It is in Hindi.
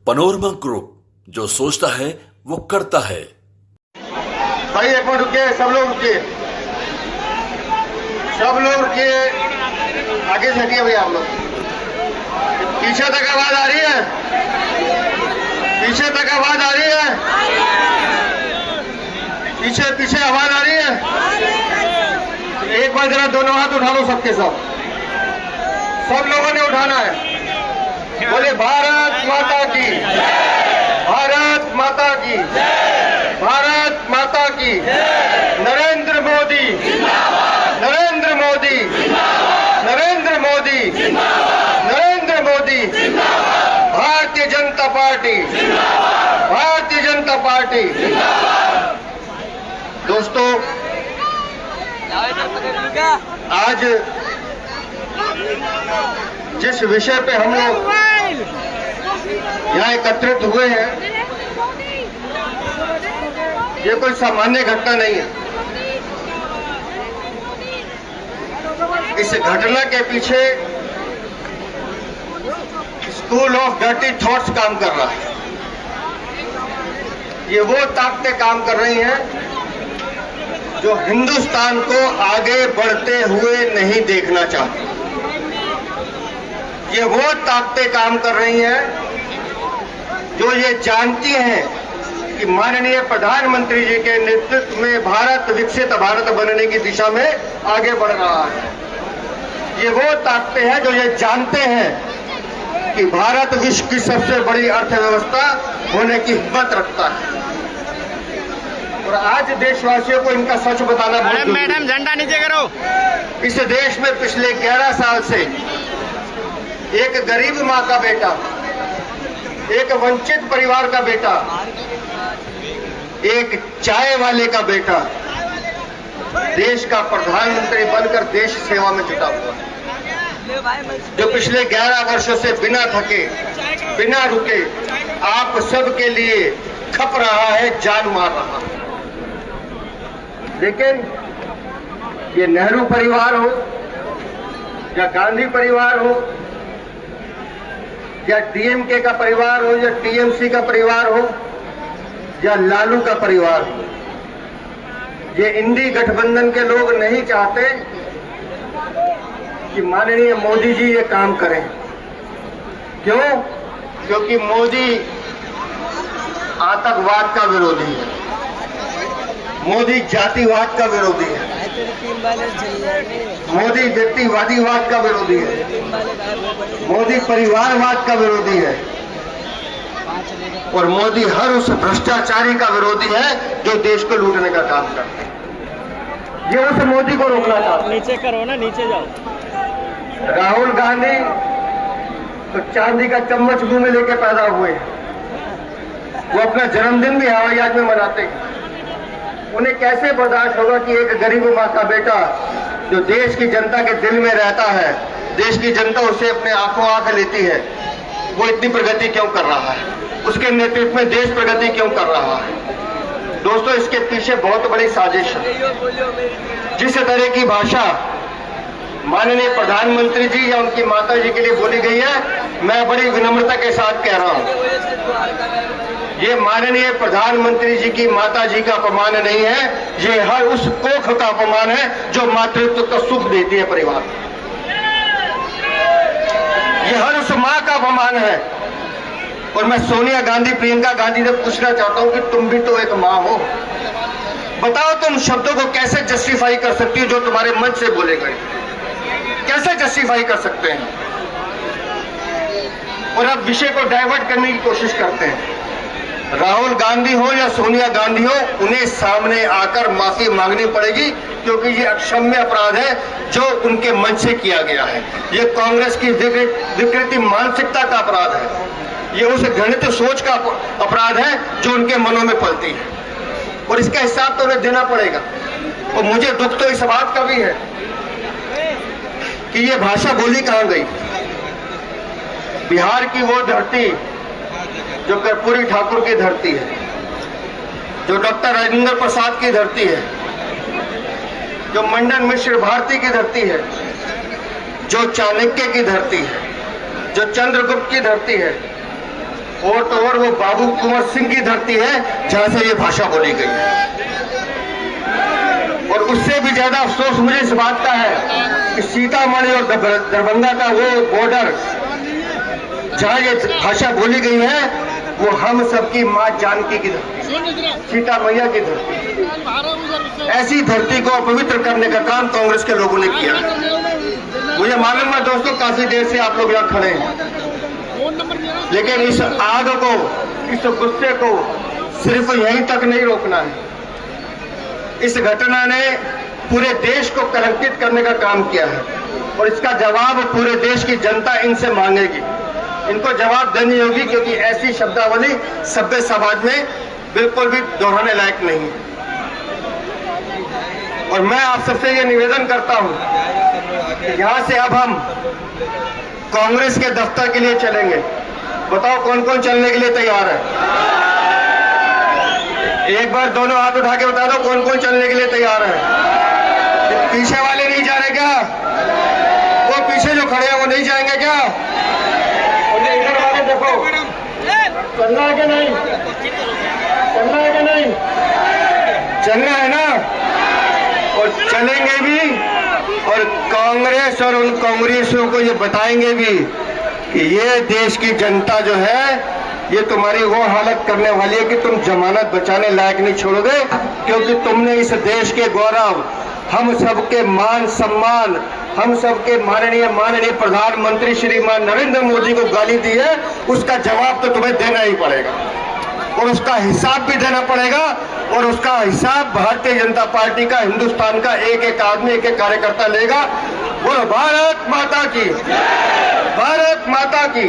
पनोरमा ग्रुप, जो सोचता है वो करता है। भाई एक मिनट रुकिए, सब लोग रुकिए, सब लोग रुकिए, आगे से हटिए भैया आप लोग। पीछे तक आवाज आ रही है? पीछे तक आवाज आ रही है? पीछे पीछे आवाज आ रही है? एक बार जरा दोनों हाथ उठा लो सबके सब लोगों ने उठाना है। बोले भारत माता की, भारत माता की, भारत माता की, नरेंद्र मोदी, नरेंद्र मोदी, नरेंद्र मोदी, नरेंद्र मोदी, भारतीय जनता पार्टी, भारतीय जनता पार्टी। दोस्तों, आज जिस विषय पे हम लोग यहाँ एकत्रित हुए हैं, ये कोई सामान्य घटना नहीं है। इस घटना के पीछे स्कूल ऑफ डर्टी थॉट्स काम कर रहा है। ये वो ताकतें काम कर रही हैं जो हिंदुस्तान को आगे बढ़ते हुए नहीं देखना चाहती। ये वो ताकतें काम कर रही हैं जो ये जानती हैं कि माननीय प्रधानमंत्री जी के नेतृत्व में भारत विकसित भारत बनने की दिशा में आगे बढ़ रहा है। ये वो ताकतें हैं जो ये जानते हैं कि भारत विश्व की सबसे बड़ी अर्थव्यवस्था होने की हिम्मत रखता है। और आज देशवासियों को इनका सच बताना बहुत जरूरी है। मैडम झंडा नीचे करो। इस देश में पिछले 11 साल से एक गरीब मां का बेटा, एक वंचित परिवार का बेटा, एक चाय वाले का बेटा देश का प्रधानमंत्री बनकर देश सेवा में जुटा हुआ है, जो पिछले 11 वर्षों से बिना थके, बिना रुके आप सबके लिए खप रहा है, जान मार रहा है। लेकिन ये नेहरू परिवार हो या गांधी परिवार हो या डीएमके का परिवार हो या टीएमसी का परिवार हो या लालू का परिवार हो, ये इंडी गठबंधन के लोग नहीं चाहते कि माननीय मोदी जी ये काम करें। क्यों? क्योंकि मोदी आतंकवाद का विरोधी है, मोदी जातिवाद का विरोधी है, मोदी व्यक्तिवादीवाद का विरोधी है, मोदी परिवारवाद का विरोधी है और मोदी हर उस भ्रष्टाचारी का विरोधी है जो देश को लूटने का काम करता है। ये उस मोदी को रोकना चाहता है। नीचे करो ना, नीचे जाओ। राहुल गांधी तो चांदी का चम्मच मुंह में लेके पैदा हुए, वो अपना जन्मदिन भी हवाई जहाज में मनाते हैं। उन्हें कैसे बर्दाश्त होगा कि एक गरीब मां का बेटा जो देश की जनता के दिल में रहता है, देश की जनता उसे अपने आंखों आंख लेती है, वो इतनी प्रगति क्यों कर रहा है, उसके नेतृत्व में देश प्रगति क्यों कर रहा है। दोस्तों, इसके पीछे बहुत बड़ी साजिश है। जिस तरह की भाषा माननीय प्रधानमंत्री जी या उनकी माता जी के लिए बोली गई है, मैं बड़ी विनम्रता के साथ कह रहा हूं, ये माननीय प्रधानमंत्री जी की माता जी का अपमान नहीं है, ये हर उस कोख का अपमान है जो मातृत्व का सुख देती है परिवार। ये हर उस मां का अपमान है। और मैं सोनिया गांधी, प्रियंका गांधी से पूछना चाहता हूं कि तुम भी तो एक मां हो, बताओ तुम शब्दों को कैसे जस्टिफाई कर सकती हो जो तुम्हारे मन से बोले गए, कैसे जस्टिफाई कर सकते हैं? और अब विषय को डाइवर्ट करने की कोशिश करते हैं। राहुल गांधी हो या सोनिया गांधी हो, उन्हें सामने आकर माफी मांगनी पड़ेगी, क्योंकि ये अक्षम्य अपराध है जो उनके मन से किया गया है। ये कांग्रेस की विकृति मानसिकता का अपराध है, ये उस घृणित सोच का अपराध है जो उनके मनों में पलती है, और इसका हिसाब तो उन्हें देना पड़ेगा। और मुझे दुख तो इस बात का भी है कि ये भाषा बोली कहां गई। बिहार की वो धरती जो कर्पूरी ठाकुर की धरती है, जो डॉक्टर राजेंद्र प्रसाद की धरती है, जो मंडन मिश्र भारती की धरती है, जो चाणक्य की धरती है, जो चंद्रगुप्त की धरती है, और तो और वो बाबू कुंवर सिंह की धरती है जहां से ये भाषा बोली गई है। और उससे भी ज्यादा अफसोस मुझे इस बात का है कि सीतामढ़ी और दरभंगा का वो बॉर्डर जहां ये भाषा बोली गई है वो हम सबकी मां जानकी की धरती, सीता मैया की धरती। ऐसी धरती को अपवित्र करने का काम कांग्रेस के लोगों ने किया। मुझे मालूम है दोस्तों, काफी देर से आप लोग यहाँ खड़े हैं, लेकिन इस आग को, इस गुस्से को सिर्फ यहीं तक नहीं रोकना है। इस घटना ने पूरे देश को कलंकित करने का काम किया है और इसका जवाब पूरे देश की जनता इनसे मांगेगी। इनको जवाब देनी होगी, क्योंकि ऐसी शब्दावली सभ्य समाज में बिल्कुल भी दोहराने लायक नहीं है। और मैं आप सबसे ये निवेदन करता हूं कि यहां से अब हम कांग्रेस के दफ्तर के लिए चलेंगे। बताओ कौन कौन चलने के लिए तैयार है? एक बार दोनों हाथ उठा के बता दो कौन कौन चलने के लिए तैयार है। पीछे वाले नहीं जा रहे क्या? वो पीछे जो खड़े हैं वो नहीं जाएंगे क्या? और ये इधर वाले देखो, चलना है कि नहीं? चलना है कि नहीं? चलना है ना? और चलेंगे भी, और कांग्रेस और उन कांग्रेसियों को ये बताएंगे भी कि ये देश की जनता जो है ये तुम्हारी वो हालत करने वाली है कि तुम जमानत बचाने लायक नहीं छोड़ोगे, क्योंकि तुमने इस देश के गौरव, हम सबके मान सम्मान, हम सबके माननीय प्रधानमंत्री श्रीमान नरेंद्र मोदी को गाली दी है। उसका जवाब तो तुम्हें देना ही पड़ेगा और उसका हिसाब भी देना पड़ेगा। और उसका हिसाब भारतीय जनता पार्टी का, हिंदुस्तान का एक एक आदमी, एक एक कार्यकर्ता लेगा। बोलो भारत माता की, भारत माता की।